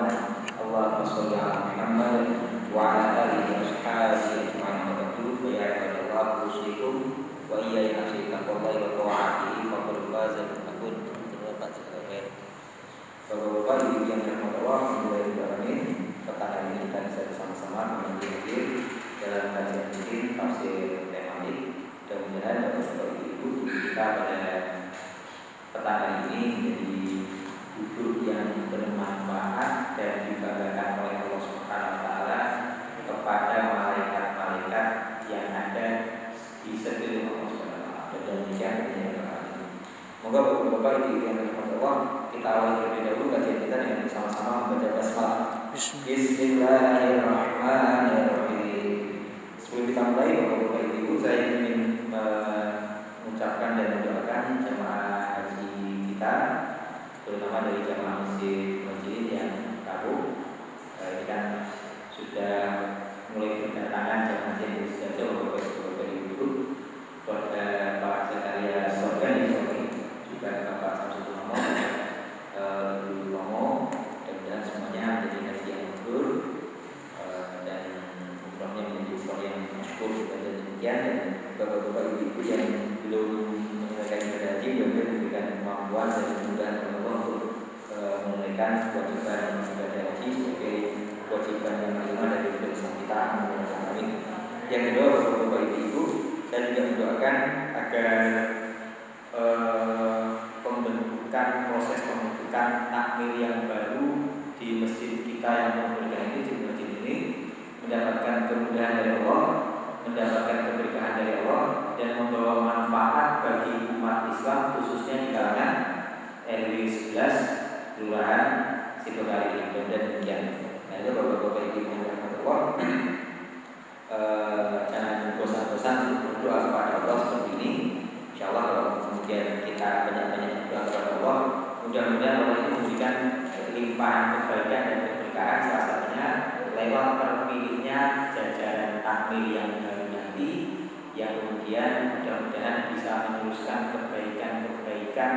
Muhammad. Allahumma sholli ala Muhammad wa ala alihi wa sahbihi ajma'in. Wa ya ibadallah usikum wa iyaya nasihallahi wa ta'atihi wa qul faza takun. Bapak-bapak ibu yang dirahmati Allah, alhamdulillah petang ini kita bisa bersama-sama mengaji dalam kajian ini tafsir tematik. Mudah-mudahan bapak-bapak ibu kita pada petang ini menjadi duduk yang bermanfaat dan dibanggakan oleh Allah Subhanahu wa taala kepada malaikat-malaikat yang ada di sekeliling Allah Subhanahu wa taala. Dan demikian semoga bapak-bapak ibu yang dirahmati Allah, kita awali terlebih dahulu kajian kita dengan bersama-sama membaca basmalah. Bismillahirrahmanirrahim. Sebelum kita mulai, bapak-bapak ibu, saya ingin mengucapkan dan mendoakan jemaah haji kita, terutama dari jemaah masjid yang baru. Ini kan sudah mulai berdatangan jemaah haji yang sudah bapak-bapak ibu, kepada Pak Sekalian Sorgan, juga Bapak Samsul Romo, Ibu Romo, dan semuanya menjadi haji yang mabrur dan umrohnya menjadi umroh yang masyhur. Dan demikian, dan bapak-bapak ibu yang belum menunaikan ibadah haji, mudah-mudahan memberikan kemampuan dan kemudahan Allah untuk menunaikan kewajiban ibadah haji sebagai kewajiban yang kelima dari Islam kita. Amin. Yang kedua, bapak-bapak ibu, saya juga mendoakan agar proses pembentukan takmir yang baru di masjid kita yang memberkahi ini, di masjid ini, mendapatkan kemudahan dari Allah, mendapatkan keberkahan dari Allah, dan membawa manfaat bagi umat Islam, khususnya di kalangan RW 11 Kelurahan Situkali ini. Dan demikian. Nah, itu bapak-bapak ibu yang dirahmati Allah, jangan bosan-bosan untuk berdoa kepada Allah seperti ini. Insyaallah kalau kemudian kita banyak-banyak berdoa kepada Allah, mudah-mudahan Allah itu memberikan limpahan kebaikan dan keberkahan, salah satunya lewat terpilihnya jajaran takmir yang baru nanti, yang kemudian mudah-mudahan bisa meneruskan kebaikan-kebaikan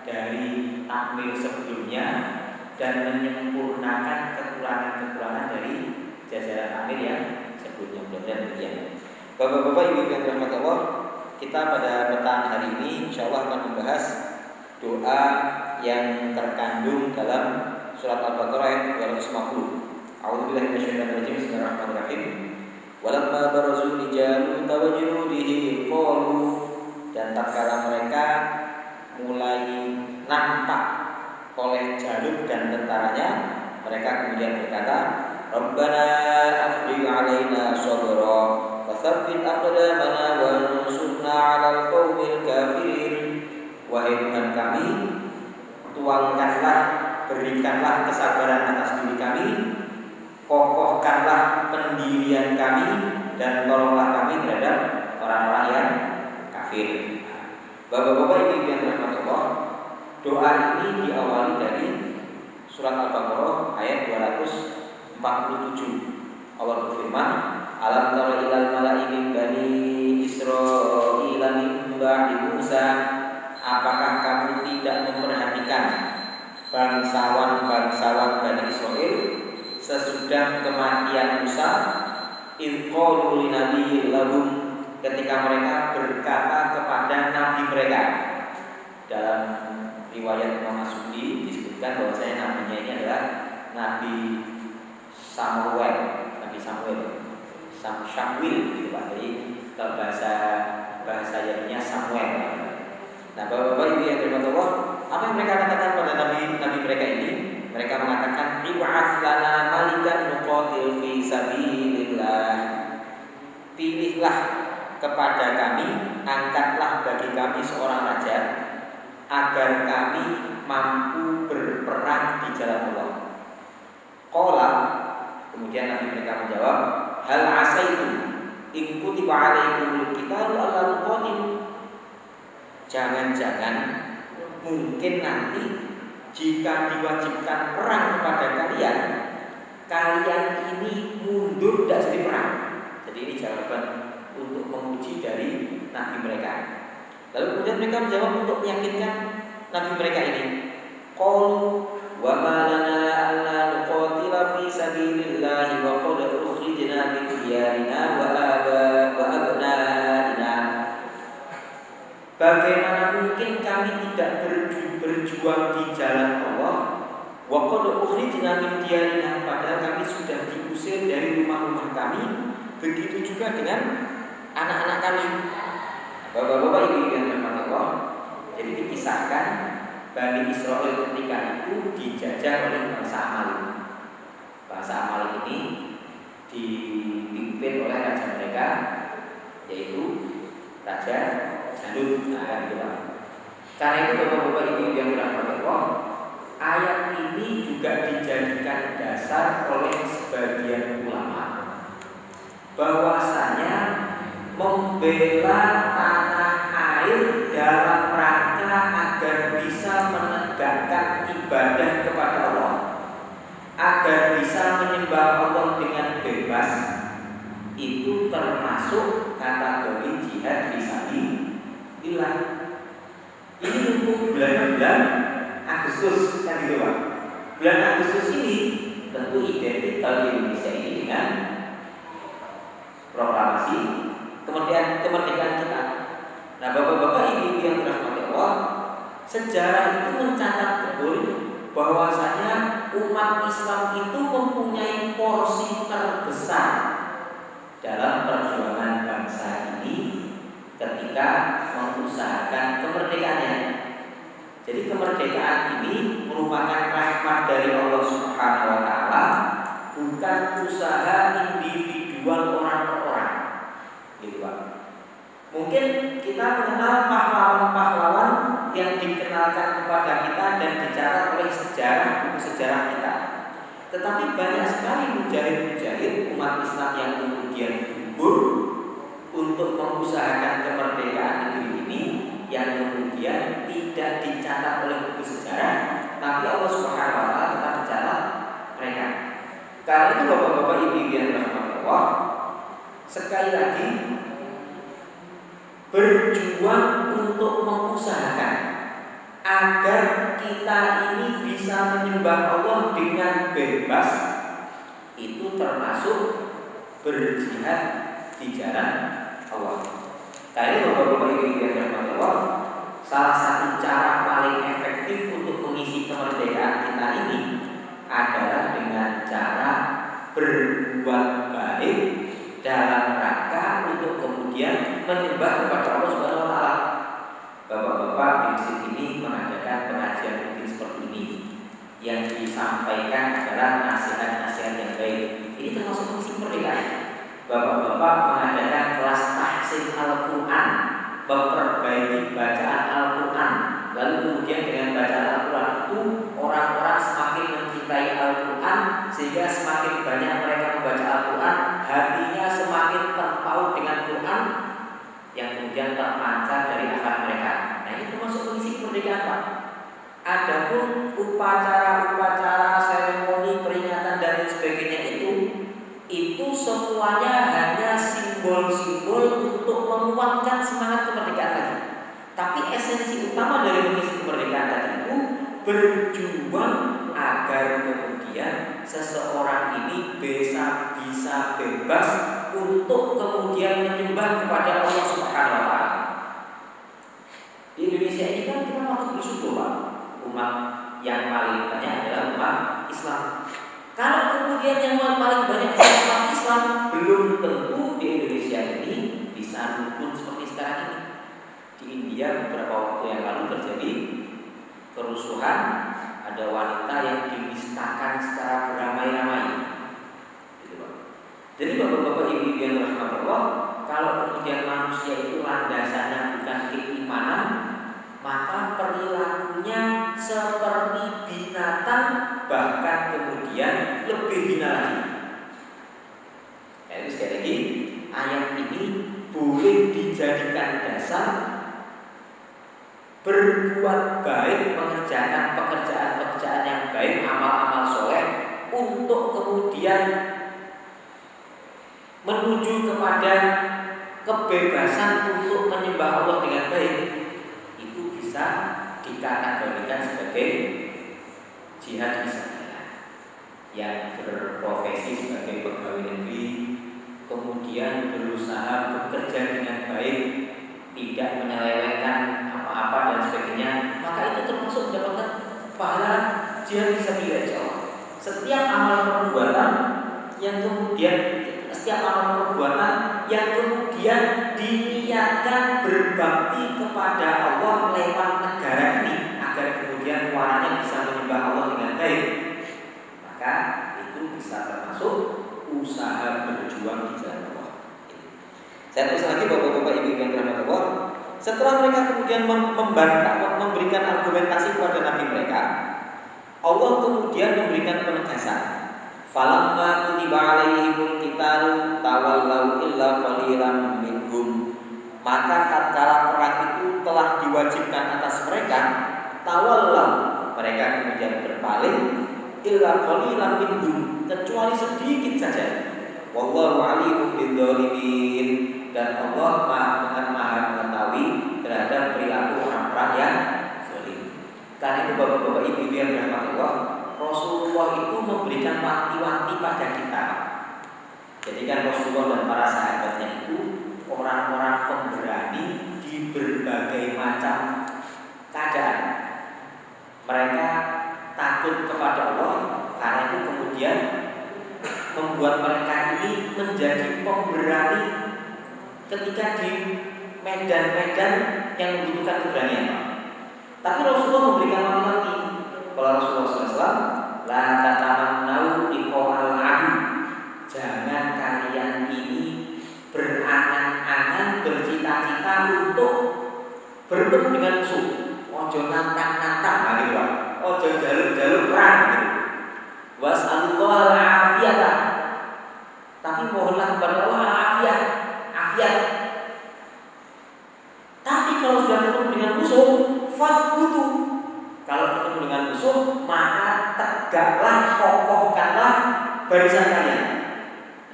dari takmir sebelumnya dan menyempurnakan kekurangan-kekurangan dari jajaran takmir yang sebelumnya. Mudah-mudahan demikian. Bapak-bapak ibu yang dirahmati Allah, kita pada petang hari ini insyaallah akan membahas doa yang terkandung dalam surat Al-Baqarah ayat 250. A'udzubillahi minasyaitonir rajim. Bismillahirrahmanirrahim. Walamma barazu li Jalut wa junudihi qalu, dan tatkala mereka mulai nampak oleh Jalut dan tentaranya, mereka kemudian berkata, Rabbana afrigh 'alaina sabra wa tsabbit aqdamana wansurna 'alal qaumil kafirin. Wahai Tuhan kami, tuangkanlah, berikanlah kesabaran atas diri kami, kokohkanlah pendirian kami, dan tolonglah kami terhadap orang-orang yang kafir. Bapak-bapak ibu yang dirahmati Allah, doa ini diawali dari surat Al-Baqarah ayat 247. Allah berfirman, Alam tara ilal mala'i min bani Israila min ba'di Musa. Apakah kamu tidak memperhatikan bangsawan-bangsawan Bani Israel sesudah kematian Musa? Idh qalu linabiyyin lahum, ketika mereka berkata kepada nabi mereka. Dalam riwayat Imam As-Sudi disebutkan bahwasanya nabinya ini adalah Nabi Samuel, gitu Pak. Jadi kalau bahasa Yunani Samuel. Nah, bapak-bapak ibu yang dirahmati Allah, apa yang mereka katakan pada nabi mereka ini? Mereka mengatakan, ib'ats lana malikan nuqatil fi sabilillah. Pilihlah kepada kami, angkatlah bagi kami seorang raja, agar kami mampu berperang di jalan Allah. Qala, kemudian nabi mereka menjawab, hal asaitu in kutiba alaikumul qitalu alla tuqatil. Jangan-jangan mungkin nanti jika diwajibkan perang kepada kalian, kalian ini mundur tidak jadi perang. Jadi ini jawaban untuk menguji dari nabi mereka. Lalu kemudian mereka menjawab untuk meyakinkan nabi mereka ini. Qalu wa ma lana alla nuqatil diyarina wa abnaina. Bagaimana mungkin kami tidak berjuang di jalan Allah? Wa qad ukhrijna min diyarina, padahal kami sudah diusir dari rumah-rumah kami. Begitu juga dengan anak-anak kami. Bapak-bapak, ibu yang dirahmati Allah, jadi dikisahkan Bani Israel ketika itu dijajah oleh bangsa Amalek. Bangsa Amalek ini dipimpin oleh raja mereka, yaitu Raja Jalut. Karena itu bapak-bapak, ibu yang dirahmati Allah, ayat ini juga dijadikan dasar oleh sebagian ulama bahwasanya membela tanah air dalam rangka agar bisa menegakkan ibadah kepada Allah, agar bisa menyembah Allah dengan bebas, itu termasuk kategori jihad fisabilillah. Ini untuk bulan-bulan Agustus, kan gitu Pak. Bulan Agustus ini tentu identik di Indonesia ini dengan proklamasi kemerdekaan kita. Nah, bapak-bapak, ibu yang dirahmati Allah, sejarah itu mencatat betul bahwasanya umat Islam itu mempunyai porsi terbesar dalam perjuangan bangsa ini ketika mengusahakan kemerdekaannya. Jadi kemerdekaan ini merupakan rahmat dari Allah Subhanahu wa taala, bukan usaha individual orang per orang. Gitu Pak. Mungkin kita mengenal pahlawan-pahlawan yang dikenalkan kepada kita dan dicatat oleh buku sejarah kita. Tetapi banyak sekali mujahid-mujahid umat Islam yang kemudian gugur untuk mengusahakan kemerdekaan negeri ini, yang kemudian tidak dicatat oleh buku sejarah, tapi Allah Subhanahu wa taala tetap mencatat mereka. Karena itu bapak-bapak, ibu yang dirahmati Allah, sekali lagi berjuang untuk mengusahakan agar kita ini bisa menyembah Allah dengan bebas, itu termasuk berjihad di jalan Allah. Tadi bapak-bapak, ibu yang dirahmati Allah, salah satu cara paling efektif untuk mengisi kemerdekaan kita ini adalah dengan cara berbuat baik dalam rangka untuk kemudian menyembah kepada Allah Subhanahu wa taala. Bapak-bapak di masjid ini mengadakan pengajian rutin seperti ini. Yang disampaikan adalah nasihat-nasihat yang baik. Ini termasuk mengisi kemerdekaan. Bapak-bapak mengadakan kelas tahsin Al-Quran, memperbaiki bacaan Al-Quran. Lalu kemudian dengan bacaan Al-Quran itu orang-orang semakin mencintai Al-Quran, sehingga semakin banyak mereka membaca Al-Quran, hatinya semakin terpaut dengan Quran, yang kemudian terpancar dari akal mereka. Nah, ini termasuk mengisi kemerdekaan Pak. Adapun upacara-upacara, seremoni, peringatan dan sebagainya itu semuanya hanya simbol-simbol untuk menguatkan semangat kemerdekaan tadi. Tapi esensi utama dari mengisi kemerdekaan tadi itu berjuang agar kemudian seseorang ini bisa bebas untuk kemudian menyembah kepada Allah Subhanahu wa taala. Di Indonesia ini kan kita patut bersyukur Pak. Umat yang paling banyak adalah umat Islam. Kalau kemudian yang paling banyak adalah umat Islam, belum tentu di Indonesia ini bisa rukun seperti sekarang ini. Di India beberapa waktu yang lalu terjadi kerusuhan, ada wanita yang dinistakan secara beramai-ramai. Jadi bapak-bapak, ibu yang dirahmati Allah, kalau kemudian manusia itu landasannya bukan keimanan, maka perilakunya seperti binatang, bahkan kemudian lebih hina lagi. Jadi sekali lagi, ayat ini boleh dijadikan dasar berbuat baik, mengerjakan pekerjaan-pekerjaan yang baik, amal-amal soleh, untuk kemudian menuju kepada kebebasan untuk menyembah Allah dengan baik. Itu bisa dikategorikan sebagai jihad fisabilillah. Yang berprofesi sebagai pegawai negeri, kemudian berusaha bekerja dengan baik, tidak menyelewengkan apa-apa dan sebagainya, maka itu termasuk mendapatkan pahala jihad fisabilillah Allah. Setiap amal perbuatan yang kemudian diniatkan berbakti kepada Allah lewat negara ini agar kemudian warnanya bisa menyembah Allah dengan baik, maka itu bisa termasuk usaha berjuang di jalan Allah. Saya terus lagi bapak-bapak ibu yang dirahmati Allah. Setelah mereka kemudian membantah, memberikan argumentasi kepada nabi mereka, Allah kemudian memberikan penegasan. Falamma kutiba alaihimul qitalu tawallaw illa qalilan minhum. Maka tatkala perang itu telah diwajibkan atas mereka, tawallaw, mereka kemudian berpaling, illa qalilan minhum, kecuali sedikit saja. Wallahu alimun bidzalimin, dan Allah maha mengetahui terhadap perilaku orang-orang yang zalim. Karena itu bapak-bapak ibu yang dirahmati Allah, Rasulullah itu memberikan wanti-wanti pada kita. Jadi kan Rasulullah dan para sahabatnya itu orang-orang pemberani di berbagai macam keadaan. Mereka takut kepada Allah, karena itu kemudian membuat mereka ini menjadi pemberani ketika di medan-medan yang membutuhkan keberanian. Tapi Rasulullah memberikan wanti-wanti. Kalau Rasulullah SAW, la tatamannau liqa'al adu, jangan kalian ini berangan-angan, bercita-cita untuk bertemu dengan musuh. Ojo nantang-nantang, gitu Pak. Ojo jaluk-jaluk perang, gitu. Was'alullahal afiyata, tapi mohonlah kepada Allah afiat. Tapi kalau sudah ketemu dengan musuh, fasbutu. Kalau ketemu dengan musuh, maka tegaklah, kokohkanlah barisan kalian.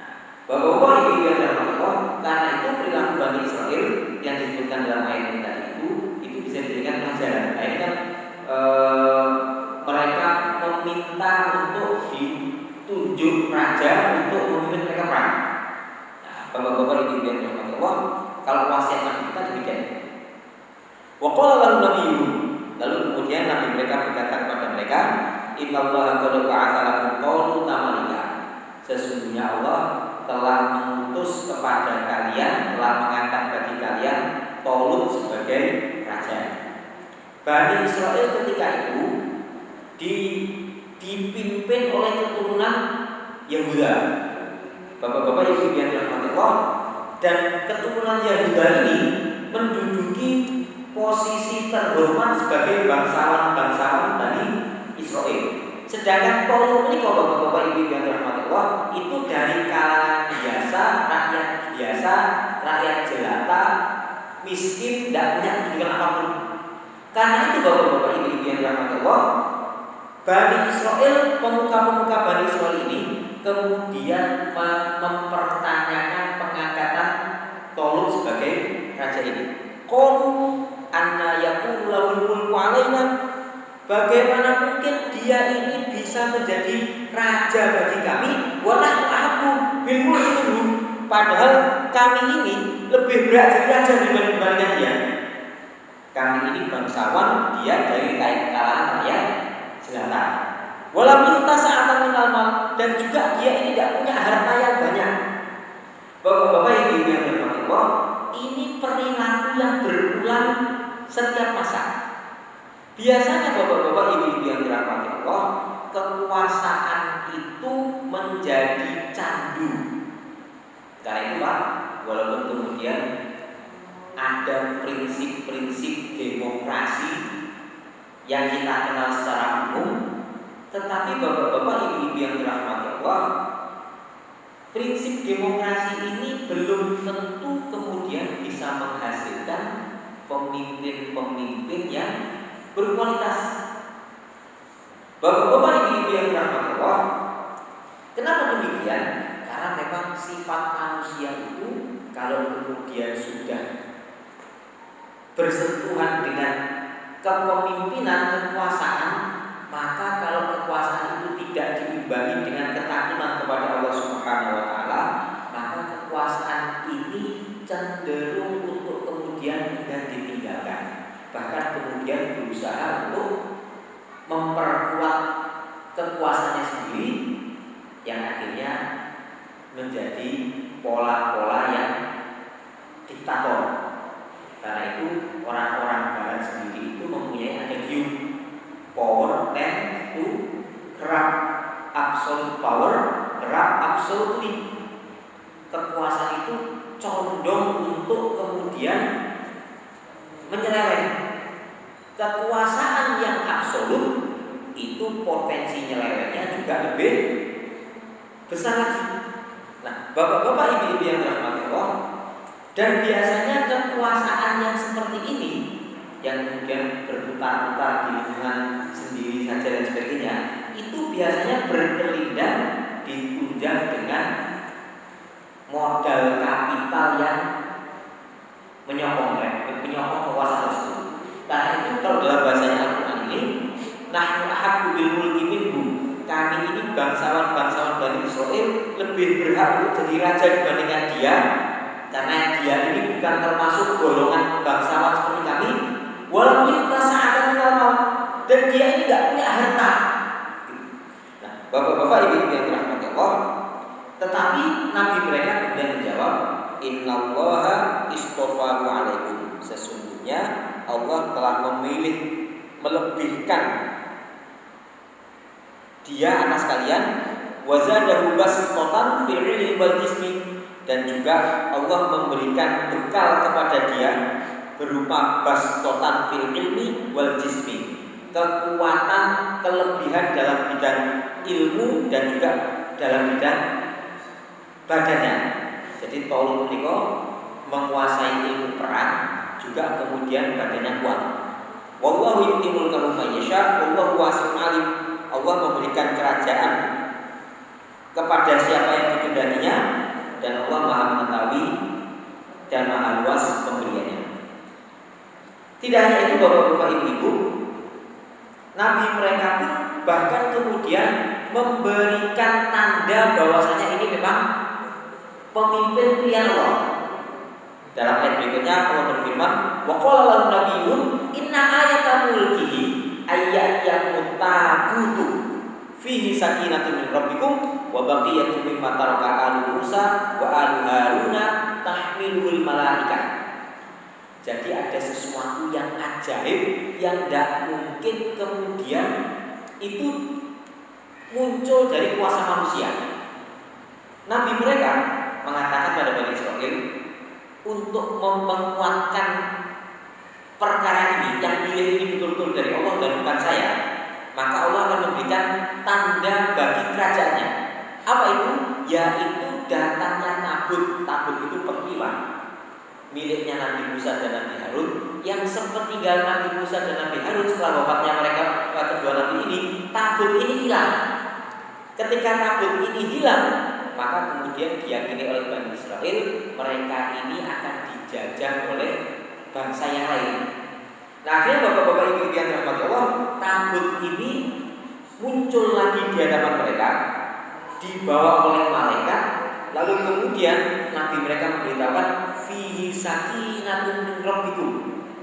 Nah, bapak-bapak ibu yang dirahmati Allah, karena itu perilaku Bani Israil yang disebutkan dalam ayat ini tadi itu bisa dijadikan pelajaran. Nah, ini kan mereka meminta untuk ditunjuk raja untuk memimpin mereka perang. Nah, bapak-bapak ibu yang dirahmati Allah, kalau wasiat Nabi kita demikian. Wa qala lahum nabiyyu, lalu kemudian nabi mereka berkata kepada mereka, innallaha qad ba'atha lakum qawlan tamalika, sesungguhnya Allah telah mengutus kepada kalian, telah mengangkat bagi kalian Talut sebagai raja. Bani Israel ketika itu dipimpin oleh keturunan Yehuda. Bapak-bapak ibu yang dirahmati Allah, dan keturunan Yehuda ini menduduki posisi terhormat sebagai bangsawan-bangsawan Bani Israel. Sedangkan Talut ini, kalau bapak-bapak ibu yang dirahmati Allah, itu dari kalangan biasa, rakyat jelata, miskin, tidak punya pendidikan apapun. Karena itu bapak-bapak ibu yang dirahmati Allah, Bani Israel, pemuka-pemuka Bani Israel ini kemudian mempertanyakan pengangkatan Talut sebagai raja ini. Qalu anna yakunu lahul mulku alaina, bagaimana mungkin dia ini bisa menjadi raja bagi kami, wa nahnu ahaqqu bil mulki, padahal kami ini lebih berat jadi raja dibandingkan dia. Kami ini bangsawan, dia dari kalangan rakyat jelata. Walam yu'ta sa'atan minal mal, dan juga dia ini tidak punya harta yang banyak. Bapak-bapak ibu yang dirahmati Allah, ini perilaku yang berulang setiap masa. Biasanya bapak-bapak ibu yang dirahmati Allah, kekuasaan itu menjadi candu. Karena itu Pak, walaupun kemudian ada prinsip-prinsip demokrasi yang kita kenal secara umum, tetapi bapak-bapak ibu yang dirahmati Allah, prinsip demokrasi ini belum tentu kemudian bisa menghasilkan pemimpin-pemimpin yang berkualitas. Bapak-bapak ibu yang dirahmati Allah, kenapa demikian? Karena memang sifat manusia itu kalau kemudian sudah bersentuhan dengan kepemimpinan, kekuasaan, maka kalau kekuasaan itu tidak diimbangi dengan ketakutan kepada Allah Subhanahu wa taala, maka menjadi pola-pola yang diktator. Karena itu orang-orang barat sendiri itu mempunyai adagium power tend to corrupt, absolute power corrupt absolutely. Kekuasaan itu condong untuk kemudian menyeleweng. Kekuasaan yang absolut itu potensi nyelewengnya juga lebih besar lagi. Nah, bapak-bapak, ibu-ibu yang dirahmati Allah, dan biasanya kekuasaan yang seperti ini yang kemudian berputar-putar di lingkungan sendiri saja dan sebagainya, itu biasanya berkelindan ditunjang dengan modal kapital yang menyokong kekuasaan tersebut. Karena itu kalau dalam bahasanya Al-Quran ini, nahnu ahaqqu bil mulki minhu, kami ini bangsawan-bangsawan Bani Israel lebih berhak untuk jadi raja dibandingkan dia, karena dia ini bukan termasuk golongan bangsawan seperti kami. Walau kita sa'atan minal, dan dia ini tidak punya harta. Nah, bapak-bapak, ibu-ibu yang dirahmati Allah, tetapi Nabi mereka kemudian menjawab, innallaha istofahu alaikum, sesungguhnya Allah telah memilih, melebihkan dia atas kalian, wazadahu basitotan fil ilmi wal jismi, dan juga Allah memberikan bekal kepada dia berupa basitotan fil ilmi wal jismi, kekuatan, kelebihan dalam bidang ilmu dan juga dalam bidang badannya. Jadi Tolong Niko menguasai ilmu perang, juga kemudian badannya kuat. Wallahu yu'timul mulka man yasha, wallahu wasi'un alim. Allah memberikan kerajaan kepada siapa yang dikehendakinya, dan Allah Maha mengetahui dan Maha luas pemberiannya. Tidak hanya itu, bapak-bapak, ibu-ibu, Nabi mereka pun bahkan kemudian memberikan tanda bahwasanya ini memang pemimpin pilihan Allah. Dalam ayat berikutnya Allah berfirman, wa qala lahum nabiyyun inna ayata mulkihi ayyatiyamut tabutu fihi sakinatun min rabbikum wa baqiyatun mimma taraka alu Musa wa alu Haruna tahmiluhul malaikah. Jadi ada sesuatu yang ajaib yang tidak mungkin kemudian itu muncul dari kuasa manusia. Nabi mereka mengatakan pada Bani Israel, untuk menguatkan perkara ini, yang pilih ini betul-betul dari Allah dan bukan saya, maka Allah akan memberikan tanda bagi kerajaannya. Apa itu? Yaitu datangnya tabut. Tabut itu peristiwa miliknya Nabi Musa dan Nabi Harun, yang sepertinggal Nabi Musa dan Nabi Harun setelah wafatnya mereka kedua Nabi ini, tabut ini hilang. Ketika tabut ini hilang, maka kemudian diyakini oleh Bani Israel mereka ini akan dijajah oleh bangsa yang lain. Nah, akhirnya bapak-bapak, ibu-ibu yang dirahmati Allah, tabut ini muncul lagi di hadapan mereka, dibawa oleh malaikat, lalu kemudian Nabi mereka memberitahukan fihi sakinatun min rabbikum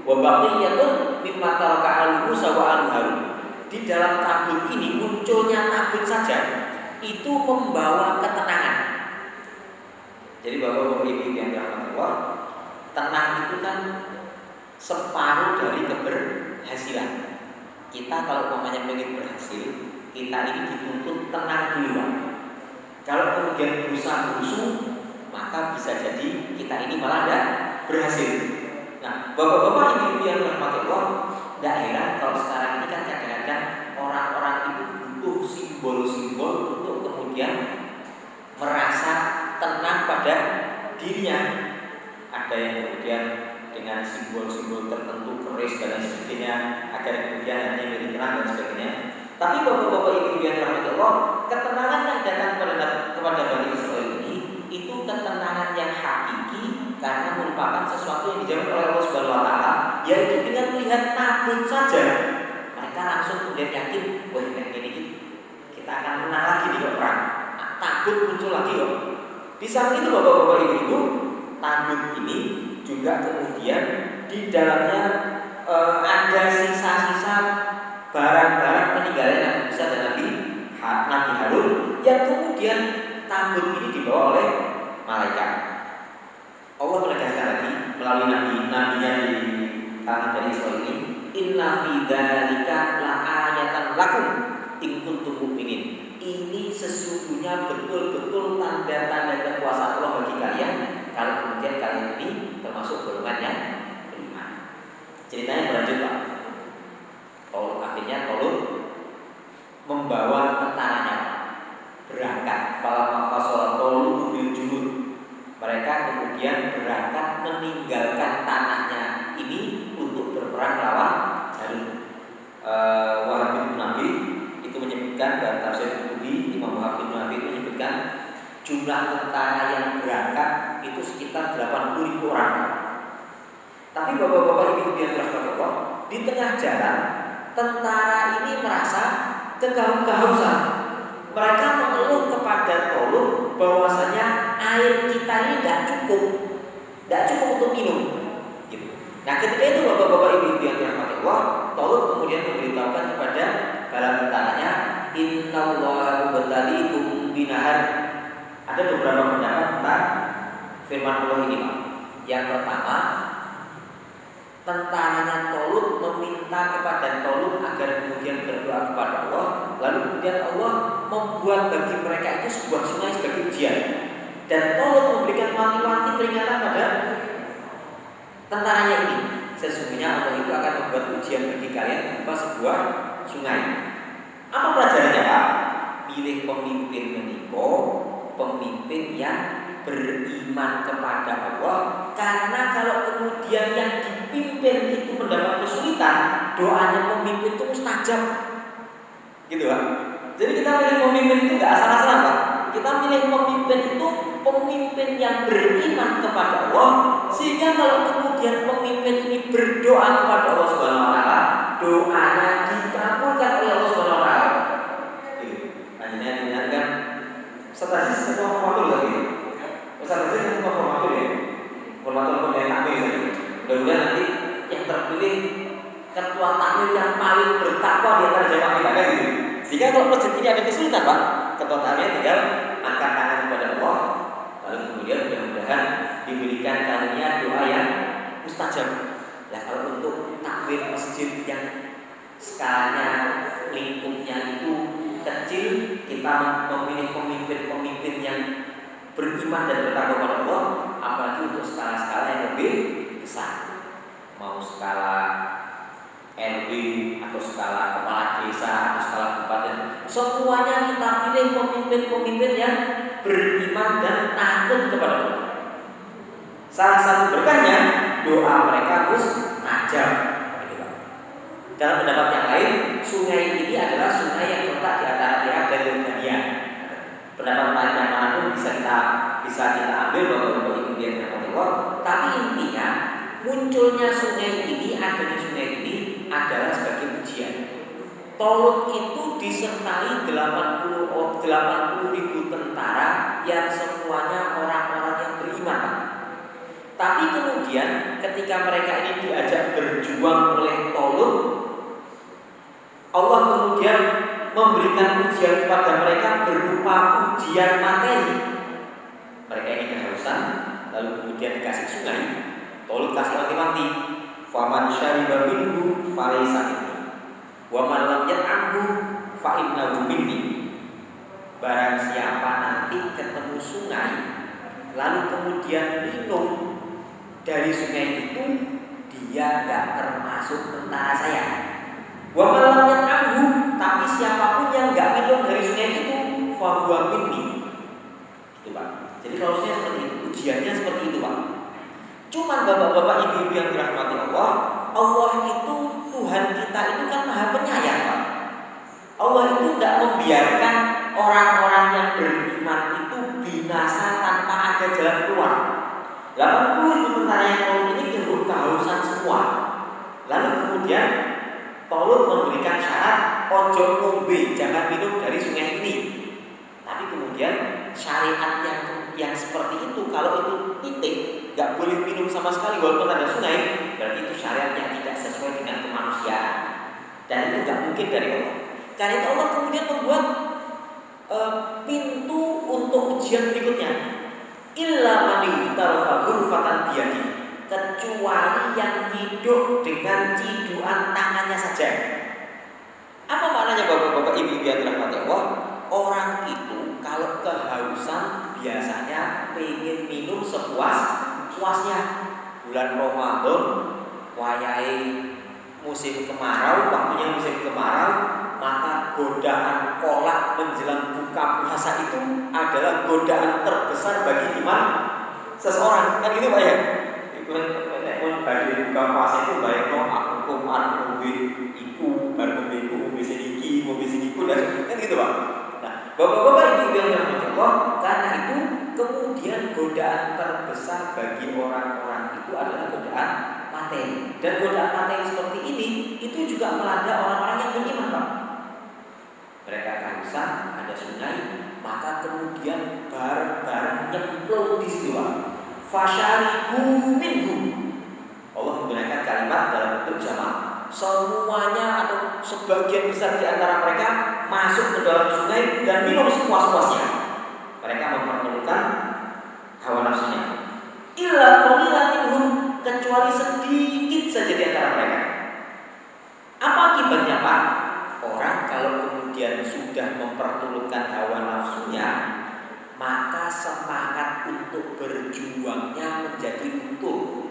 wa baqiyatun mimma taraka alu Musa wa alu Harun. Di dalam tabut ini munculnya tabut saja itu membawa ketenangan. Jadi bapak-bapak, ibu yang dirahmati Allah, tenang itu kan separuh dari keberhasilan. Kita kalau umpamanya ingin berhasil, kita ini dituntut tenang dulu. Kalau kemudian berusaha musuh, maka bisa jadi kita ini malah tidak berhasil. Nah, bapak-bapak, ibu yang dirahmati Allah, tidak heran kalau sekarang ini kan kadang-kadang orang-orang itu butuh simbol-simbol untuk kemudian merasa tenang pada dirinya. Ada yang kemudian dengan simbol-simbol tertentu, keris dan sebagainya, agar kemudian hanya menjadi tenang dan sebagainya. Tapi bapak-bapak, ibu yang dirahmati Allah, ketenangan yang datang kepada Bani Israel ini itu ketenangan yang hakiki, karena merupakan sesuatu yang dijamin oleh Allah Subhanahu wa taala, yaitu dengan melihat tabut saja mereka langsung kemudian yakin, wah ini kita akan menang lagi di perang. Nah, tabut muncul lagi loh. Di samping itu bapak-bapak, ibu-ibu, tabut ini juga kemudian di dalamnya ada sisa-sisa barang-barang peninggalan Nabi Musa dan Nabi Harun, yang kemudian tabut ini dibawa oleh malaikat. Allah menegaskan lagi melalui nabinya di tangan dari Israel ini, inna fi dzalika la'ayatan lakum in kuntum mu'minin. Ini sesungguhnya betul-betul tanda-tanda kekuasaan Allah bagi kalian kalau kemudian kalian ini termasuk golongan yang beriman. Ceritanya berlanjut Pak. Akhirnya Tolut membawa tentaranya berangkat. Falamma fasala Tolut bil julud. Mereka kemudian berangkat meninggalkan tanahnya ini untuk berperang lawan Jalut. Wahab bin Nabi itu menyebutkan dalam tafsir Qurtubi, Imam Wahab bin Nabi itu menyebutkan jumlah tentara yang berangkat itu sekitar 80.000 orang. Tapi bapak-bapak ibu yang dirahmati Allah, di tengah jalan tentara ini merasa kehausan. Mereka mengeluh kepada Tolut bahwasanya air kita ini tidak cukup untuk minum. Gitu. Nah, ketika itu bapak-bapak ibu yang dirahmati Allah, Tolut kemudian memberitahukan kepada bala tentaranya, innallaha mubtaliikum binahar. Ada beberapa pendapat tentang firman Allah ini, Pak. Yang pertama, tentaranya Tolut meminta kepada Tolut agar kemudian berdoa kepada Allah, lalu kemudian Allah membuat bagi mereka itu sebuah sungai sebagai ujian, dan Tolut memberikan wanti-wanti peringatan pada tentaranya ini. Sesungguhnya Allah itu akan membuat ujian bagi kalian berupa sebuah sungai. Apa pelajarannya Pak? Pilih pemimpin meniko, pemimpin yang beriman kepada Allah, karena kalau kemudian yang dipimpin itu mendapat kesulitan, doanya pemimpin itu mustajab, gitu Pak. Jadi kita pilih pemimpin itu nggak asal-asalan Pak. Kita pilih pemimpin itu pemimpin yang beriman kepada Allah, sehingga kalau kemudian pemimpin ini berdoa kepada Allah Subhanahu Wa Taala, doanya dikabulkan oleh Allah Subhanahu Wa Taala. Hanya diingatkan setelah semua formatur lagi. Misalnya semua formatur ya, formatur pemilihan takmir saja. Mudah-mudahan nanti yang terpilih ketua takmir yang paling bertakwa di antara jamaah kita kan gitu. Jika kalau masjid ini ada kesulitan Pak, ketua takmir tinggal angkat tangan kepada Allah, lalu kemudian mudah-mudahan diberikan karunia doa yang mustajab. Nah, kalau untuk takmir masjid yang skalanya lingkupnya itu kecil, kita memilih pemimpin-pemimpin yang beriman dan bertakwa kepada Allah, apalagi untuk skala-skala yang lebih besar, mau skala RW atau skala kepala desa atau skala kabupaten, semuanya kita pilih pemimpin-pemimpin yang beriman dan takut kepada Allah. Salah satu berkahnya doa mereka mustajab. Dalam pendapat yang lain, sungai ini adalah sungai yang terletak di antara Irak dan Yordania. Pendapat lain yang manapun bisa kita ambil bahwa itu dia dirahmati Allah. Tapi intinya munculnya sungai ini, adanya sungai ini adalah sebagai ujian. Tolut itu disertai 80.000 tentara yang semuanya orang-orang yang beriman. Tapi kemudian ketika mereka ini diajak berjuang oleh Tolut, Allah kemudian memberikan ujian kepada mereka berupa ujian materi. Mereka ini kehausan, lalu kemudian dikasih sungai. Tolut kasih wanti-wanti, faman syariba minhu falaysa minni, wa man lam yat'amhu fa innahu minni. Barang siapa nanti ketemu sungai, lalu kemudian minum dari sungai itu, dia tidak termasuk tentara saya. Wa man lam yat'amhu, tapi siapapun yang nggak minum dari sungai itu, fa huwa minni. Itu Pak. Jadi solusinya seperti itu, ujiannya seperti itu Pak. Cuman bapak-bapak ibu-ibu yang dirahmati Allah, Allah itu Tuhan kita itu kan maha penyayang Pak. Allah itu tidak membiarkan orang-orang yang beriman itu binasa tanpa ada jalan keluar. 80.000 tentara yang Tolut ini cenderung kehausan semua. Lalu kemudian Tolut memberikan syarat ojo ngombe, jangan minum dari sungai ini. Tapi kemudian syariat yang seperti itu, kalau itu titik, nggak boleh minum sama sekali walaupun ada sungai, berarti itu syariat yang tidak sesuai dengan kemanusiaan, dan itu nggak mungkin dari Allah. Karena itu Allah kemudian membuat pintu untuk untuk ujian berikutnya. Illa man tarafa ghurfatan biyadi, kecuali yang tidur dengan cidukan tangannya saja. Apa maknanya bapak-bapak ibu-ibu yang dirahmati Allah? Orang itu kalau kehausan biasanya pengen minum sepuas-puasnya. Bulan Ramadan, wayai musim kemarau, waktunya musim kemarau, maka godaan kolak menjelang buka puasa itu adalah godaan terbesar bagi iman seseorang. Kan gitu Pak ya? Itu bagi buka puasa itu baik aku iku baru iku sedikit dan kan gitu Pak. Nah, bapak-bapak ibu yang dirahmati, karena itu kemudian godaan terbesar bagi orang-orang itu adalah godaan materi. Dan godaan materi seperti ini itu juga melanda orang-orang yang beriman Pak. Mereka kehausan, ada sungai, maka kemudian bareng-bareng nyemplung di situ Pak. Fasyaribu minhu. Allah menggunakan kalimat dalam bentuk jamak. Semuanya atau sebagian besar di antara mereka masuk ke dalam sungai dan minum sepuas-puasnya. Mereka mempertemukan hawa nafsunya. Illa qalilan minhum, kecuali sedikit saja di antara mereka. Apa akibatnya Pak? Orang kalau kemudian sudah memperturutkan hawa nafsunya, maka semangat untuk berjuangnya menjadi luntur.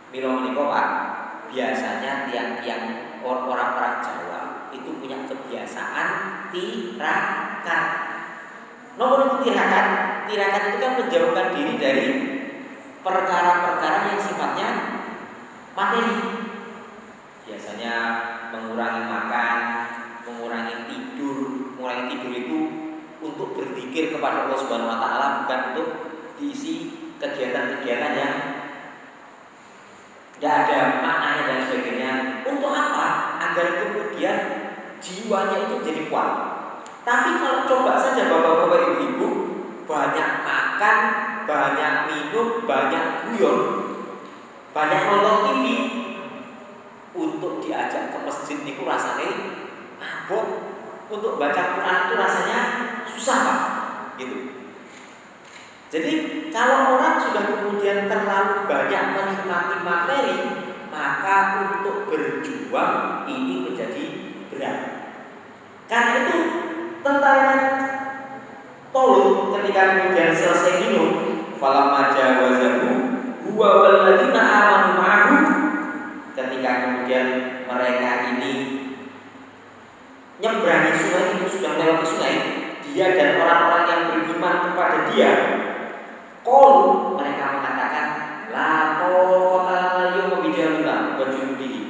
Mila menika Pak, biasanya tiang-tiang orang-orang Jawa itu punya kebiasaan tirakat. Nomor itu tirakat. Tirakat itu kan menjauhkan diri dari perkara-perkara yang sifatnya materi. Biasanya mengurangi makan, mengurangi tidur itu untuk berzikir kepada Allah Subhanahu wa taala, bukan untuk diisi kegiatan-kegiatan yang tidak ada maknanya dan sebagainya. Untuk apa? Agar kemudian jiwanya itu jadi kuat. Tapi kalau coba saja bapak-bapak ibu-ibu banyak makan, banyak minum, banyak guyon, banyak nonton TV, untuk diajak ke masjid itu rasanya mabuk, untuk baca Quran itu rasanya susah Pak. Gitu. Jadi kalau orang sudah kemudian terlalu banyak menikmati materi, maka untuk berjuang ini menjadi berat. Karena itu tentara Tolut ketika kemudian selesai minum, falamma jawazahu huwa walladzina amanu ma'ahu, ketika kemudian mereka ini nyebrangi sungai, itu sudah melewati sungai, dia dan orang-orang yang beriman kepada dia, mereka mengatakan la qala yawma bijalillah wa junudihi.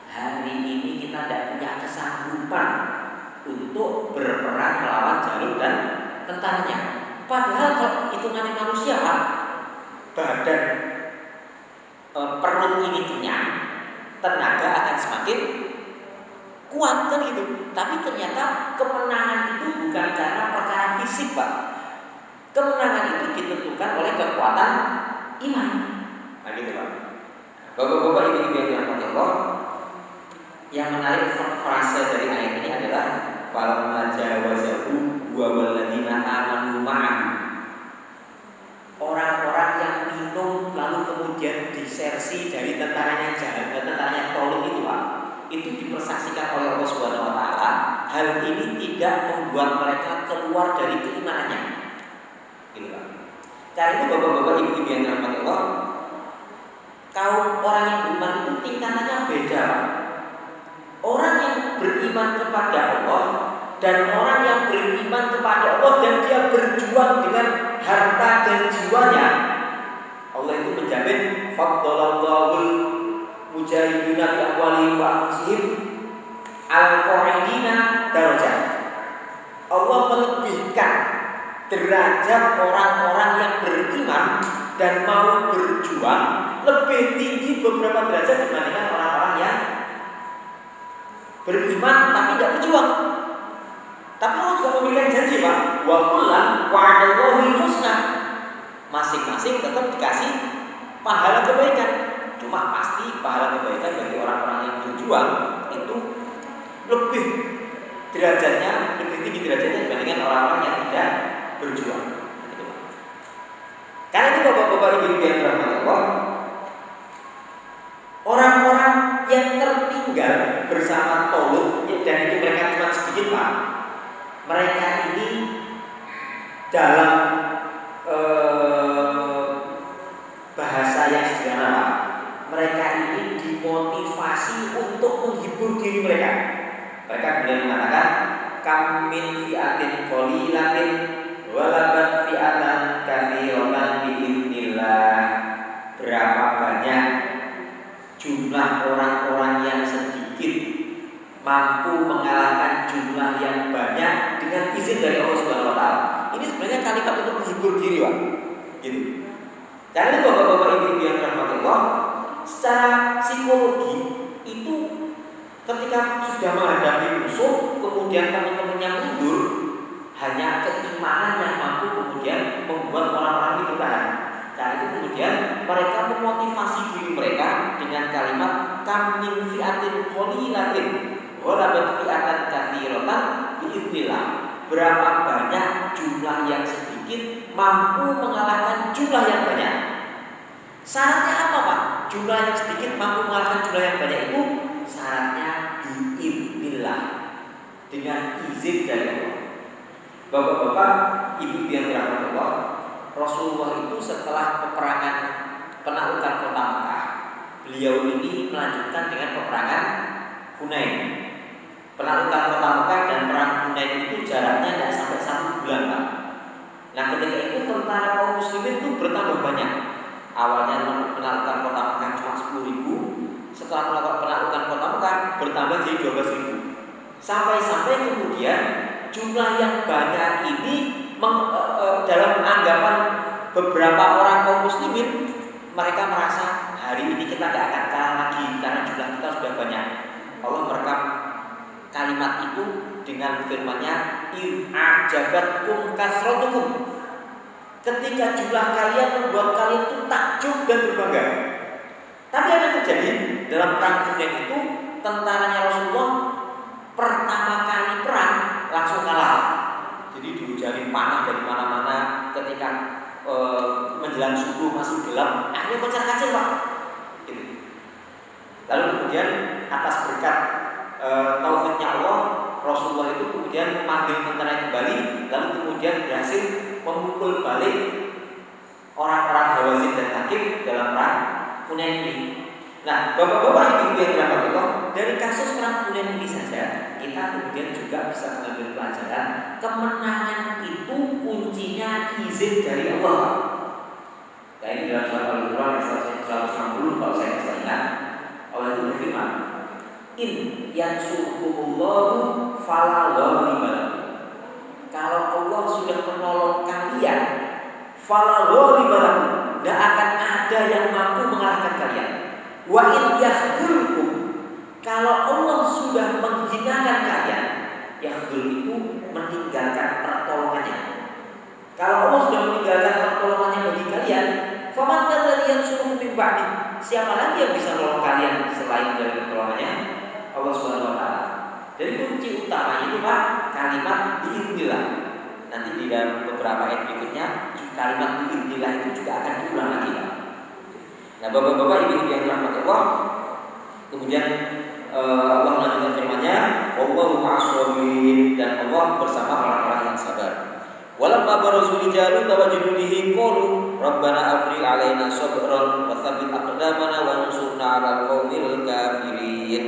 Hari ini kita tidak punya kesanggupan untuk berperang melawan Jalut dan tentaranya. Padahal kalau hitungannya manusia Pak, badan perut ini kenyang, tenaga akan semakin kuat kan gitu. Tapi ternyata kemenangan itu bukan karena perkara fisik Pak. Kemenangan itu ditentukan oleh kekuatan iman. Nah gitu Pak. Bapak-bapak ibu-ibu yang dirahmati Allah, yang menarik frase dari ayat ini adalah falamma jawazahu wa walladzina amanu ma'ahu. Orang-orang yang minum lalu kemudian disersi dari tentaranya Tolut itu Pak, itu dipersaksikan oleh Allah Subhanahu wa taala. Hal ini tidak membuat mereka keluar dari keimanannya. Gitu Pak. Karena itu bapak-bapak ibu-ibu yang dirahmati Allah, kaum orang yang beriman itu tingkatannya beda Pak. Orang yang beriman kepada Allah dan orang yang beriman kepada Allah dan dia berjuang dengan harta dan jiwanya, Allah itu menjamin faddalallahu mujahidina bi amwalihim wa anfusihim al-qa'idina darajat. Allah melebihkan derajat orang-orang yang beriman dan mau berjuang lebih tinggi beberapa derajat dibandingkan orang-orang yang beriman tapi tidak berjuang. Tapi Allah juga memberikan janji Pak, wa kullan wa'adallahi husna. Masing-masing tetap dikasih pahala kebaikan. Cuma pasti pahala kebaikan bagi orang-orang yang berjuang itu lebih derajatnya, lebih tinggi derajatnya dibandingkan orang-orang yang tidak berjuang. Gitu. Karena itu bapak-bapak ibu-ibu yang dirahmati Allah, orang-orang yang tertinggal bersama Tolut, dan itu mereka cuma sedikit Pak. Mereka ini dalam bahasa yang sederhana Pak, mereka ini dimotivasi untuk menghibur diri mereka. Mereka kemudian mengatakan, kam min fi'atin qalilatin walabat fi'atan katsiratan biidznillah. Berapa banyak jumlah orang-orang yang sedikit mampu mengalahkan jumlah yang banyak dengan izin dari Allah Subhanahu wa taala. Ini sebenarnya kalimat untuk menghibur diri, Pak. Gitu. Karena itu bapak-bapak ibu yang dirahmati Allah, secara psikologi itu ketika sudah menghadapi musuh, kemudian teman-temannya mundur, hanya keimanan yang mampu kemudian membuat orang-orang itu bertahan. Karena itu kemudian mereka memotivasi diri mereka dengan kalimat kam min fi'atin qalilatin wa la fi'atan katsiratan biidznillah. Berapa banyak jumlah yang sedikit mampu mengalahkan jumlah yang banyak. Syaratnya apa Pak? Jumlah yang sedikit mampu mengalahkan jumlah yang banyak itu syaratnya biidznillah, dengan izin dari Allah. Bapak-bapak, ibu yang dirahmati Allah, Rasulullah itu setelah peperangan penaklukan kota Mekah, beliau ini melanjutkan dengan peperangan Hunain. Penaklukan kota Mekah dan perang Hunain itu jaraknya tidak sampai 1 bulan Pak. Nah ketika itu tentara kaum muslimin itu bertambah banyak. Awalnya penaklukan kota Mekah cuma 10.000, setelah penaklukan kota Mekah bertambah jadi 12.000. Sampai-sampai kemudian jumlah yang banyak ini dalam anggapan beberapa orang kaum muslimin, mereka merasa hari ini kita tidak akan kalah lagi karena jumlah kita sudah banyak. Allah merekam kalimat itu dengan firman-Nya, in a'jabatkum kasratukum. Ketika jumlah kalian membuat kalian itu takjub dan berbangga. Tapi apa yang terjadi dalam perang Hunain itu, tentaranya Rasulullah pertama kali perang langsung kalah. Jadi dihujani panah dari mana-mana, ketika menjelang subuh masih gelap, akhirnya kocar-kacir Pak. Gitu. Lalu kemudian atas berkat taufiknya Allah, Rasulullah itu kemudian memanggil tentara kembali, lalu kemudian berhasil memukul balik orang-orang Hawazin dan Thaqif dalam perang Hunain ini. Nah, bapak-bapak ibu yang dirahmati Allah, dari kasus perang Hunain ini saja kita kemudian juga bisa mengambil pelajaran, kemenangan itu kuncinya izin dari Allah. Nah ini dalam surat Al-Quran 160 kalau saya bisa ingat, Allah itu berfirman, in yansurkumullahu fala ghaliba lakum. Kalau Allah sudah menolong kalian, fala ghaliba lakum, tidak akan ada yang mampu mengalahkan kalian. Wa in yahdurkum, kalau Allah sudah menghinakan kalian, yahdul itu meninggalkan pertolongannya. Kalau Allah sudah meninggalkan pertolongannya bagi kalian, faman alladzi yansurukum min ba'di, siapa lagi yang bisa menolong kalian selain dari pertolongannya Allah Subhanahu wa taala. Jadi kunci utamanya itu Pak, kalimat biidznillah. Nanti di dalam beberapa ayat berikutnya kalimat biidznillah itu juga akan diulang lagi Pak. Nah, bapak-bapak ibu yang dirahmati Allah, kemudian Allah melanjutkan firman-Nya, wallahu ma'as-sabirin, dan Allah bersama orang-orang yang sabar. Walamma barazu li Jalut wa junudihi qalu rabbana afrigh 'alaina sabran wa tsabbit aqdamana wa ansurna 'alal qaumil kafirin.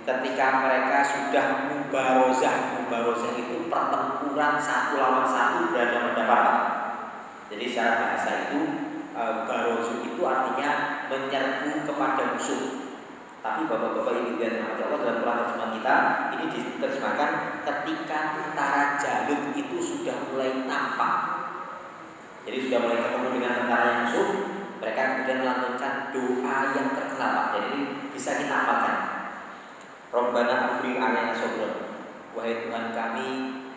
Ketika mereka sudah mubarozah itu pertempuran satu lawan satu berhadapan. Jadi secara bahasa itu barozu itu artinya menyerbu kepada musuh. Tapi bapak-bapak ibu yang dirahmati Allah, dalam Quran terjemahan kita ini diterjemahkan ketika tentara Jalut itu sudah mulai nampak. Jadi sudah mulai ketemu dengan tentara yang musuh, mereka kemudian melantunkan doa yang terkenal Pak. Jadi bisa kita amalkan. Rabbana afrigh 'alaina sabran. Wahai Tuhan kami,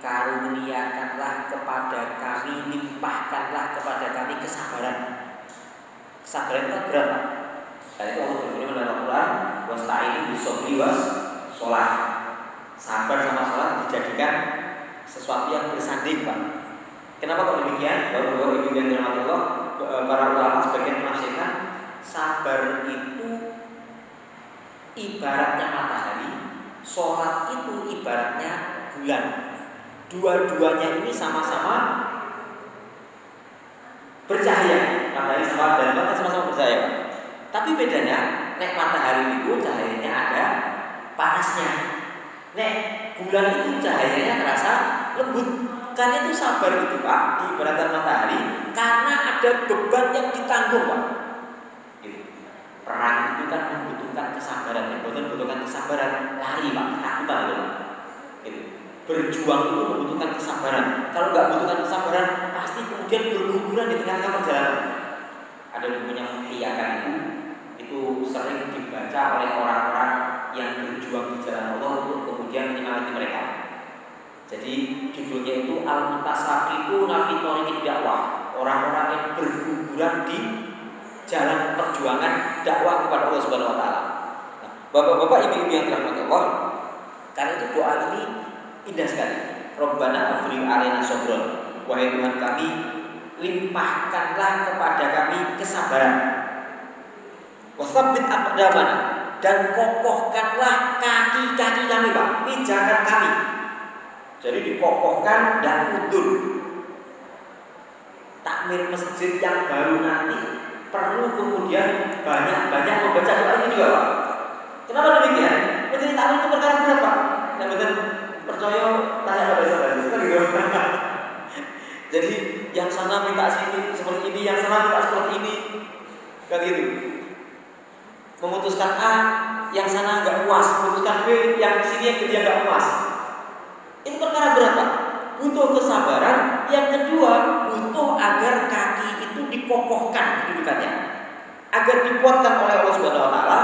karuniakanlah kepada kami, limpahkanlah kepada kami kesabaran. Kesabaran itu berat Pak. Dan itu Allah berfirman dalam Al-Quran, wasta'inu bis-sabri was-shalah. Sabar sama sholat dijadikan sesuatu yang bersanding Pak. Kenapa kok demikian? Bapak-bapak ibu yang dirahmati Allah, para ulama sebagian menafsirkan sabar itu ibaratnya matahari, sholat itu ibaratnya bulan. Dua-duanya ini sama-sama bercahaya. Matahari sama dan bulan sama-sama bercahaya. Tapi bedanya, nek matahari itu cahayanya ada panasnya. Nek bulan itu cahayanya terasa lembut. Karena itu sabar itu Pak, diibaratkan matahari, karena ada beban yang ditanggung Pak. Gitu. Perang itu kan membutuhkan kesabaran, membutuhkan kesabaran, lari Pak, takutan itu Pak. Gitu. Berjuang itu membutuhkan kesabaran. Kalau nggak membutuhkan kesabaran, pasti kemudian berguguran di tengah-tengah perjalanan. Ada bukunya Muhyiakan itu sering dibaca oleh orang-orang yang berjuang di jalan Allah untuk kemudian menyemangati mereka. Jadi judulnya itu Al-Mutasaffifuna fi Thariqid Dakwah, orang-orang yang berguguran di jalan perjuangan dakwah kepada Allah Subhanahu wa taala. Nah, Bapak-bapak, ibu-ibu yang dirahmati Allah, karena itu doa ini indah sekali. Rabbana afrigh 'alaina sabran. Wahai Tuhan kami, limpahkanlah kepada kami kesabaran. Wasabbit aqdamana, dan kokohkanlah kaki-kaki kami, Pak, pijakan kami. Jadi dikokohkan dan mundur. Takmir masjid yang baru nanti perlu kemudian banyak-banyak membaca doa ini juga Pak. Kenapa demikian? Menjadi takmir itu perkara berat Pak. Yang benar percaya tanya pada saudara. Jadi yang sana minta sini seperti ini, yang sana minta seperti ini, kayak gitu. Memutuskan A, yang sana nggak puas. Memutuskan B, yang sini yang dia nggak puas. Itu perkara berat Pak. Butuh kesabaran. Yang kedua, butuh agar kaki itu dikokohkan kedudukannya, agar dikuatkan oleh Allah Subhanahu wa taala.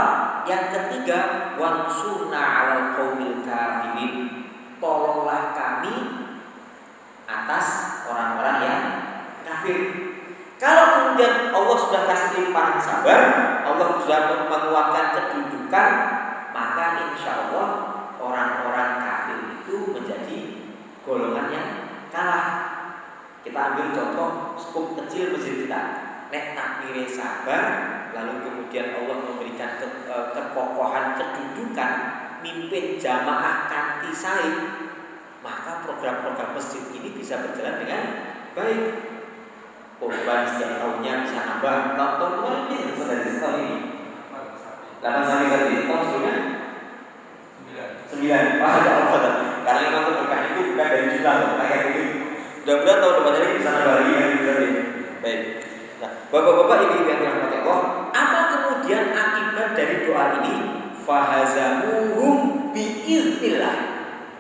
Yang ketiga, wansurna 'alal qaumil kafirin. Tolonglah kami atas orang-orang yang kafir. Kalau kemudian Allah sudah kasih limpahan sabar, Allah sudah menguatkan kedudukan, maka insya Allah orang-orang kafir itu menjadi golongan yang kalah. Kita ambil contoh skup kecil masjid kita. Nek takmire sabar, lalu kemudian Allah memberikan kekokohan kedudukan, mimpin jamaah kanti said, maka program-program masjid ini bisa berjalan dengan baik. Korban setiap tahunnya bisa nambah. Tahun kemarin ini dari tahun ini 8 sampai tadi tahun sebelumnya 9. Ada Allah. Karena memang berkah itu bukan dari kita loh, kayak gitu. Mudah-mudahan tahun depan ini bisa nambah lagi yang berarti. Baik. Nah, bapak-bapak ibu yang dirahmati Allah, apa kemudian akibat dari doa ini? Fahazamuhum biiznillah.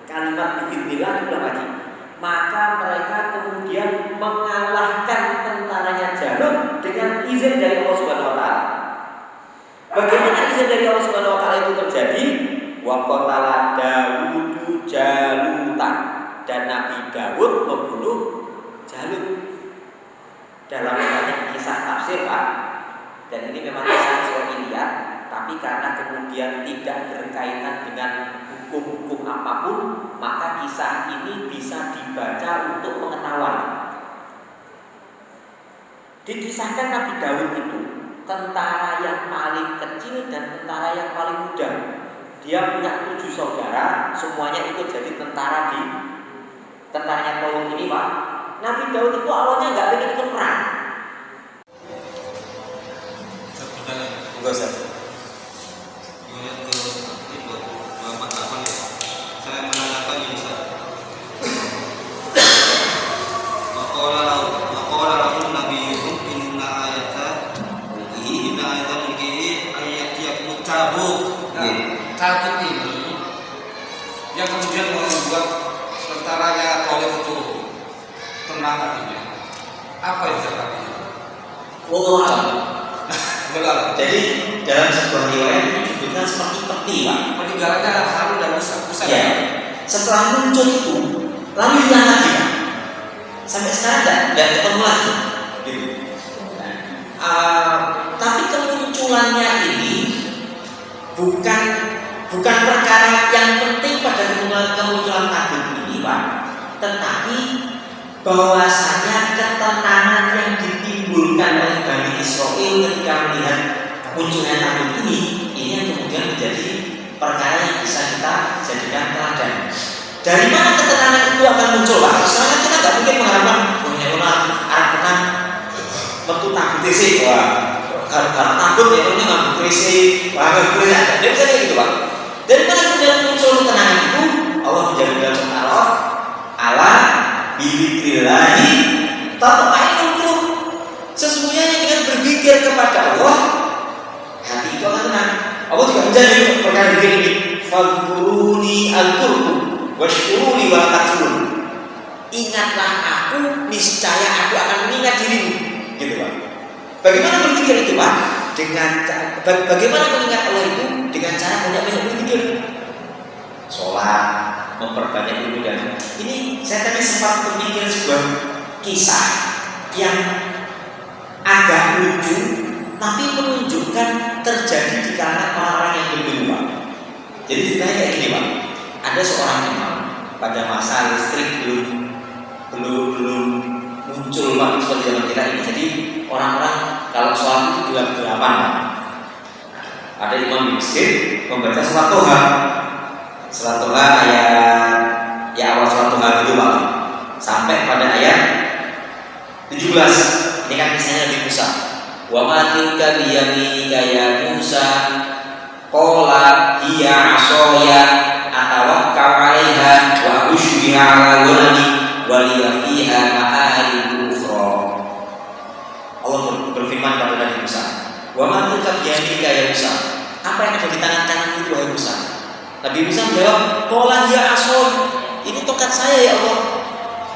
Kalimat biiznillah ulang lagi. Maka mereka kemudian mengalahkan tentaranya Jalut dengan izin dari Allah Subhanahu wa taala. Bagaimana izin dari Allah Subhanahu wa taala itu terjadi? Wa qatala Dawudu Jalutan, dan Nabi Dawud membunuh Jalut. Dalam banyak kisah tafsir Pak, dan ini memang kisah Israiliyat, tapi karena kemudian tidak berkaitan dengan hukum-hukum apapun, maka kisah ini bisa dibaca untuk pengetahuan. Dikisahkan Nabi Dawud itu tentara yang paling kecil dan tentara yang paling muda. Dia punya 7 saudara, semuanya ikut jadi tentara di tentaranya Daud ini Pak. Nabi Daud itu awalnya nggak pengen ikut perang. Enggak usah. Saya menanyakan ini Ustaz. Maqala lahum nabiyuhum inna ayatan ayat yakut cabut. Cabut ini yang kemudian membuat tentaranya oleh itu tenang hatinya. Apa yang terjadi? Wallahu Betul. Jadi dalam sebuah riwayat itu disebutkan seperti peti Pak. Peninggalannya harum dan rusak. Ya. Setelah muncul itu lalu hilang lagi Pak. Sampai sekarang tidak ketemu lagi. Gitu. Tapi kemunculannya ini bukan perkara yang penting pada kemunculan tabut ini Pak, tetapi bahwasanya ketenangan yang ditimbulkan oleh Bani Israil ketika melihat munculnya tabut ini yang kemudian menjadi perkara yang bisa kita jadikan teladan. Dari mana ketenangan itu akan muncul, Pak? Sekarang kita nggak mungkin mengharapkan arah tenang metu takut sih, karena takut ya ini nggak berisi, nggak berisi ada. Dia bisa kayak gitu, Pak. Dari mana kemudian muncul ketenangan itu? Allah menjadi dalam Al-Araf, ala bidzikrillahi tatma'innul qulub. Sesungguhnya dengan berzikir kepada Allah, hati itu akan tenang. Allah juga menjadi perkara zikir ini. Fadhkuruni azkurkum washkuruni wa takfurun. Ingatlah aku, niscaya aku akan mengingat dirimu. Gitu, Pak. Bagaimana berzikir itu, Pak? Bagaimana mengingat Allah itu? Dengan cara banyak berzikir. Sholat, memperbanyak ibadah. Ini saya tadi sempat berpikir sebuah kisah yang agak lucu, tapi menunjukkan terjadi di kalangan orang-orang yang berbeda, Pak. Jadi ceritanya kayak gini, Pak. Ada seorang imam pada masa listrik belum muncul, Pak, seperti zaman kita ini. Jadi orang-orang kalau sholat itu jam 8, Pak. Ada imam di masjid membaca surat Toha. Surat Toha ayat awal surat Toha gitu, Pak, sampai pada ayat 17. Ini kan kisahnya Nabi Musa. Wa ma tilka biyaminika ya Musa qala hiya 'asaya atawakkau 'alaiha wa ushu biha 'ala ghanami wa liya fiha ma'arib ukhra. Allah berfirman kepada Nabi Musa, wa ma tilka biyaminika ya Musa. Apa yang ada di tangan kanan itu, wahai Musa? Nabi Musa menjawab, qala hiya 'asaya. Ini tongkat saya ya Allah.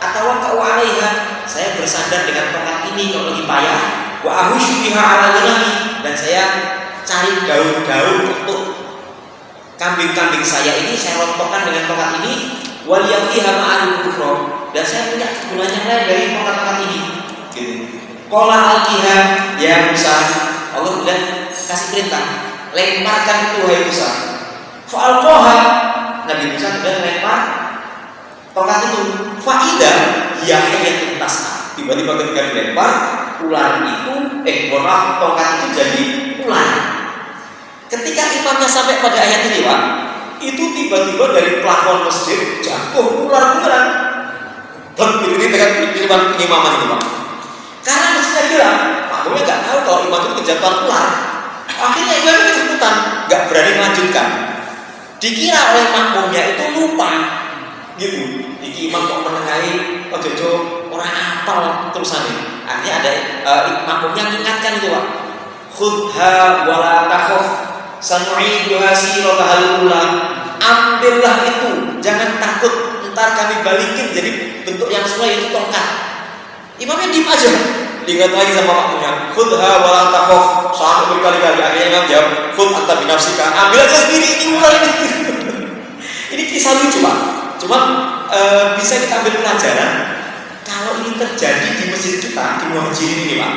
Atawakkau 'alaiha. Saya bersandar dengan tongkat ini kalau lagi payah. Wa ahusyu biha 'ala ghanami, dan saya cari daun-daun untuk kambing-kambing saya ini, saya rontokkan dengan tongkat ini. Wa liya fiha ma'arib ukhra, dan saya punya kegunaan yang lain dari tongkat-tongkat ini. Gitu. Qala alqiha ya Musa. Allah bilang kasih perintah, lemparkan itu wahai Musa. Fa alqaha. Nabi Musa sudah lempar tongkat itu. Faidah hiya hayyatun tas'a. Tiba-tiba ketika dilempar, ular itu tongkat itu jadi ular. Ketika imamnya sampai pada ayat ini, Pak, itu tiba-tiba dari plafon masjid jatuh ular beneran. Begitu ini dengan pengimaman itu, Pak. Karena masjidnya gerak, makmumnya nggak tahu kalau imam itu kejatuhan ular. Akhirnya imamnya ketakutan, nggak berani melanjutkan. Dikira oleh makmumnya itu lupa, gitu. Iki imam kok menengahi, jojo orang apal terusannya. Akhirnya ada makmumnya mengingatkan itu, Pak. Khudha wala takhaf sanu'iduha sirataha ula. Ambillah itu, jangan takut, ntar kami balikin jadi bentuk yang sesuai, itu tongkat. Imamnya diam aja. Diingat lagi sama makmumnya. Khudha wala takhaf. Sampai berkali-kali akhirnya imam jawab, khud anta binafsika. Ambil aja sendiri, ini ular ini. Ini kisah lucu, Pak. Cuma bisa kita ambil pelajaran. Kalau ini terjadi di masjid kita di Muhajirin ini, Pak,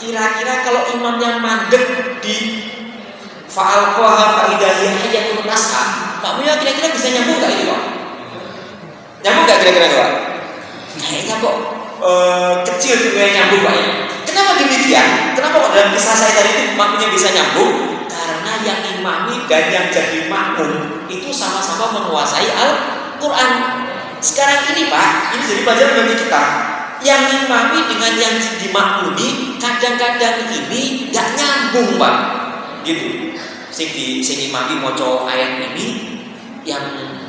kira-kira kalau imamnya mandek di fa'alqaha fa'idahiyah hayyatun tas'a, makmumnya kira-kira bisa nyambung nggak ini, Pak? Nyambung nggak kira-kira, Pak? Kayaknya kok kecil tuh yang nyambung, Pak, ya. Kenapa demikian? Kenapa kok dalam kisah saya tadi itu makmumnya bisa nyambung? Karena yang imami dan yang jadi makmum itu sama-sama menguasai Al-Quran. Sekarang ini, Pak, ini jadi pelajaran bagi kita. Yang imami dengan yang dimakmumi kadang-kadang ini nggak nyambung, Pak. Gitu. Sing imami maca ayat ini, yang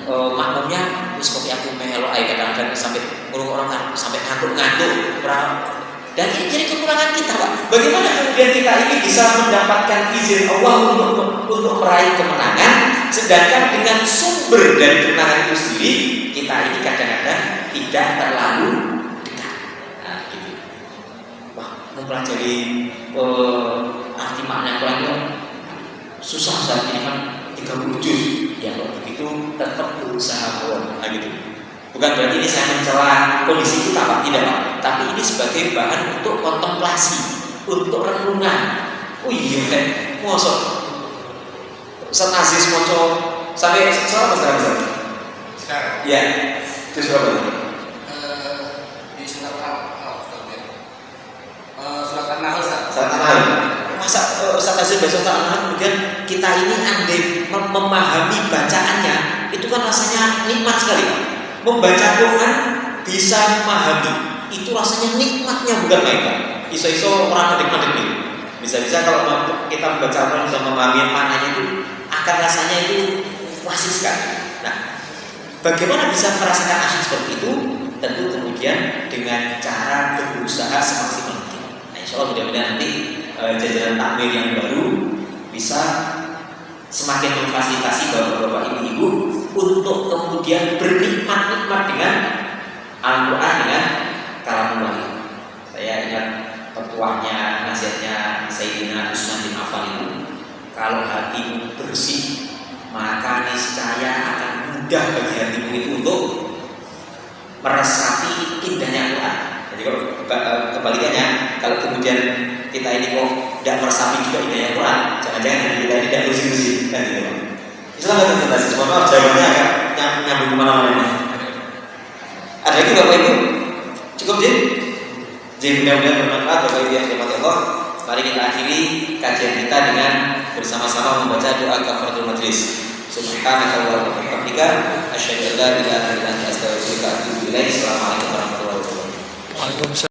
makmumnya wis kok aku melo ae, kadang-kadang sampai orang sampai ngantuk-ngantuk. Dan ini jadi kekurangan kita, Pak. Bagaimana kemudian kita ini bisa mendapatkan izin Allah untuk meraih kemenangan, sedangkan dengan sumber dari kemenangan itu sendiri kita ini kadang-kadang tidak terlalu dekat. Nah, gitu. Wah, mempelajari arti makna Quran itu susah saat ini kan 30 juz. Ya kalau begitu tetap berusaha mawon. Nah, gitu. Bukan berarti ini saya mencela kondisi kita, Pak, tidak, Pak. Tapi ini sebagai bahan untuk kontemplasi, untuk renungan. Oh iya, kan, mosok Ustaz Aziz moco sampai soal apa sekarang? Sekarang? Iya, itu berapa? Di surat surat An-Nahl. Surat An-Nahl. Masa Ustaz Azhar baca surat An-Nahl kemudian kita ini andai memahami bacaannya itu kan rasanya nikmat sekali. Membaca Quran bisa memahami itu rasanya nikmatnya bukan main. Iso-iso orang medek-medek nih. Bisa-bisa kalau kita membaca Quran bisa memahami maknanya itu akan rasanya itu asik sekali. Nah, bagaimana bisa merasakan asik seperti itu? Tentu kemudian dengan cara berusaha semaksimal mungkin. Nah, insya Allah mudah-mudahan nanti jajaran takmir yang baru bisa semakin memfasilitasi bapak-bapak ibu-ibu untuk kemudian bernikmat-nikmat dengan Al-Quran dengan kalamullah. Saya ingat petuahnya, nasihatnya Sayyidina Utsman bin Affan itu, kalau hatimu bersih maka niscaya akan mudah bagi hatimu itu untuk meresapi indahnya Quran. Jadi kalau kebalikannya, kalau kemudian kita ini kok tidak meresapi juga indahnya Quran, jangan-jangan hati kita ini tidak bersih-bersih kan gitu. Itulah konsentrasi. Semoga jawabannya agak nyambung kemana-mana. Ada lagi Bapak Ibu? Cukup Jin? Jin mudah-mudahan bermanfaat Bapak Ibu yang dirahmati Allah. Mari kita akhiri kajian kita dengan bersama-sama membaca doa kafaratul majlis. Subhanaka wa bihamdika asyhadu an la ilaha illa anta astaghfiruka wa atubu ilaik. Assalamualaikum warahmatullahi wabarakatuh. Waalaikumsalam.